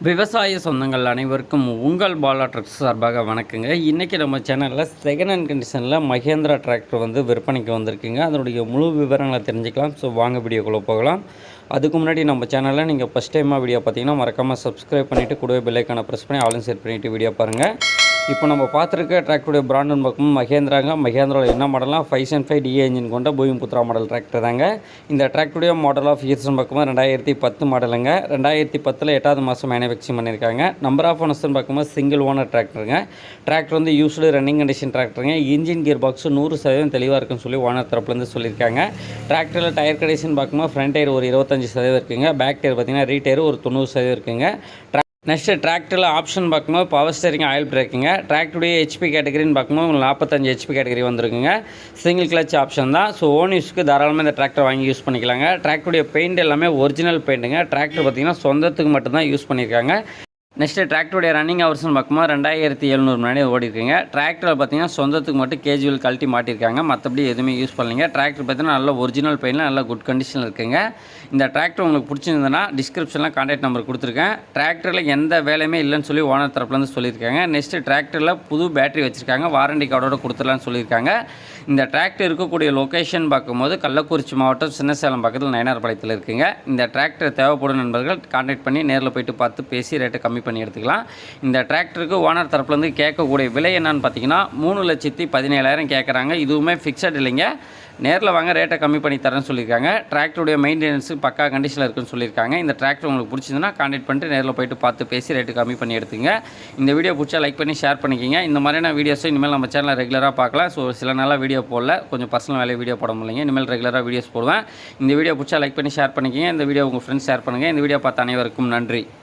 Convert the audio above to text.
விவசாய சொந்தங்கள் அனைவருக்கும் உங்கள் பாலா ட்ரக்ஸ் சார்பாக வணக்கங்க. இன்றைக்கி நம்ம சேனலில் செகண்ட் ஹேண்ட் கண்டிஷனில் மகேந்திரா டிராக்டர் வந்து விற்பனைக்கு வந்திருக்குங்க. அதனுடைய முழு விவரங்களை தெரிஞ்சுக்கலாம். ஸோ வாங்க வீடியோக்குள்ளே போகலாம். அதுக்கு முன்னாடி நம்ம சேனலில் நீங்கள் ஃபஸ்ட் டைமாக வீடியோ பார்த்தீங்கன்னா மறக்காமல் சப்ஸ்கிரைப் பண்ணிவிட்டு கூடவே பெல்லைக்கான ப்ரெஸ் பண்ணி ஆலும் செட் பண்ணிவிட்டு வீடியோ பாருங்கள். இப்போ நம்ம பார்த்துருக்க டிராக்டருடைய பிராண்டுன்னு பார்க்கும்போது மகேந்திராங்க. மகேந்திராவில் என்ன மாடலாம் 5.5 டிஏ இன்ஜின் கொண்ட பூமிபுத்ரா மாடல் டிராக்டர் தாங்க. இந்த டிராக்டருடைய மாடல் ஆஃப் இயர்ஸ்னு பார்க்கும்போது 2010 மாடலுங்க. 2010 8வது மாதம் மேனுஃபேக்சரிங் பண்ணியிருக்காங்க. நம்பர் ஆஃப் ஓனர்ஸ்னு பார்க்கும்போது சிங்கிள் ஓனர் டிராக்டருங்க. டிராக்டர் வந்து யூஸ்டு ரன்னிங் கண்டிஷன் டிராக்டருங்க. இன்ஜின் கியர் பாக்ஸ் 100% தெளிவாக இருக்குன்னு சொல்லி ஓனர் தரப்புலேருந்து சொல்லியிருக்காங்க. டிராக்டரில் டயர் கண்டிஷன் பார்க்கும்போது ஃப்ரண்ட் டயர் ஒரு 25% இருக்குங்க. பேக் டயர் பார்த்திங்கன்னா ரீடயர் ஒரு 90% இருக்குங்க. நெக்ஸ்ட்டு டிராக்டரில் ஆப்ஷன் பார்க்கும்போது பவர் ஸ்டேரிங் ஆயில் பிரேக்குங்க. டிராக்டருடைய ஹெச்பி கேட்டகரின்னு பார்க்கும்போது 45 ஹெச்பி கேட்டகரி வந்துருக்குங்க. சிங்கிள் கிளச் ஆப்ஷன் தான். ஸோ ஓன் யூஸ்க்கு தாராளமாக இந்த டிராக்டர் வாங்கி யூஸ் பண்ணிக்கலாங்க. டிராக்டருடைய பெயிண்ட் எல்லாமே ஒரிஜினல் பெயிண்ட்டுங்க. டிராக்டர் பார்த்திங்கன்னா சொந்தத்துக்கு மட்டும்தான் யூஸ் பண்ணியிருக்காங்க. நெக்ஸ்ட்டு டிராக்டருடைய ரன்னிங் ஹவர்ஸ்னு பார்க்கும்போது 2700 மணி ஓடி இருக்குங்க. டிராக்டரில் பார்த்தீங்கன்னா சொந்தத்துக்கு மட்டும் கேஜுவல் கழட்டி மாட்டியிருக்காங்க. மற்றபடி எதுவுமே யூஸ் பண்ணலைங்க. டிராக்டர் பார்த்தீங்கன்னா நல்ல ஒரிஜினல் பெயிண்டில் நல்ல குட் கண்டிஷனில் இருக்குங்க. இந்த டிராக்டர் உங்களுக்கு பிடிச்சிருந்ததுன்னா டிஸ்கிரிப்ஷனில் கான்டாக்ட் நம்பர் கொடுத்துருக்கேன். டிராக்டரில் எந்த வேலையுமே இல்லைன்னு சொல்லி ஓனர் தரப்புலேருந்து சொல்லியிருக்காங்க. நெக்ஸ்ட்டு டிராக்டரில் புது பேட்டரி வச்சுருக்காங்க. வாரண்டி கார்டோட கொடுத்துடலான்னு சொல்லியிருக்காங்க. இந்த டிராக்டர் இருக்கக்கூடிய லொக்கேஷன் பார்க்கும்போது கள்ளக்குறிச்சி மாவட்டம் சின்னசேலம் பக்கத்தில் நயனார்பாளையத்தில் இருக்குங்க. இந்த டிராக்டர் தேவைப்படும் நண்பர்கள் கான்டாக்ட் பண்ணி நேரில் போய்ட்டு பார்த்து பேசி ரேட்டை கம்மி பண்ணி எடுத்துக்கலாம். இந்த டிராக்டருக்கு ஓனர் தரப்புலேருந்து கேட்கக்கூடிய விலை என்னன்னு பார்த்தீங்கன்னா 3,17,000 கேட்குறாங்க. இதுவுமே ஃபிக்ஸட் இல்லைங்க. நேரில் வாங்க ரேட்டை கம்மி பண்ணி தரேன்னு சொல்லியிருக்காங்க. டிராக்டருடைய மெயின்டெனன்ஸு பக்கா கண்டிஷனில் இருக்குன்னு சொல்லியிருக்காங்க. இந்த டிராக்டர் உங்களுக்கு பிடிச்சிருந்தனா கான்டாக்ட் பண்ணிட்டு நேரில் போய்ட்டு பார்த்து பேசி ரேட்டு கம்மி பண்ணி எடுத்துங்க. இந்த வீடியோ பிடிச்சா லைக் பண்ணி ஷேர் பண்ணிக்கிங்க. இந்த மாதிரியான வீடியோஸும் இனிமேல் நம்ம சேனலில் ரெகுலராக பார்க்கலாம். ஸோ சில நாளாக வீடியோ போடல, கொஞ்சம் பர்சனல் வேலையை வீடியோ போட முடியலைங்க. இனிமேல் ரெகுலராக வீடியோஸ் போடுவேன். இந்த வீடியோ பிடிச்சா லைக் பண்ணி ஷேர் பண்ணிக்கிங்க. இந்த வீடியோ உங்கள் ஃப்ரெண்ட்ஸ் ஷேர் பண்ணுங்கள். இந்த வீடியோ பார்த்த அனைவருக்கும் நன்றி.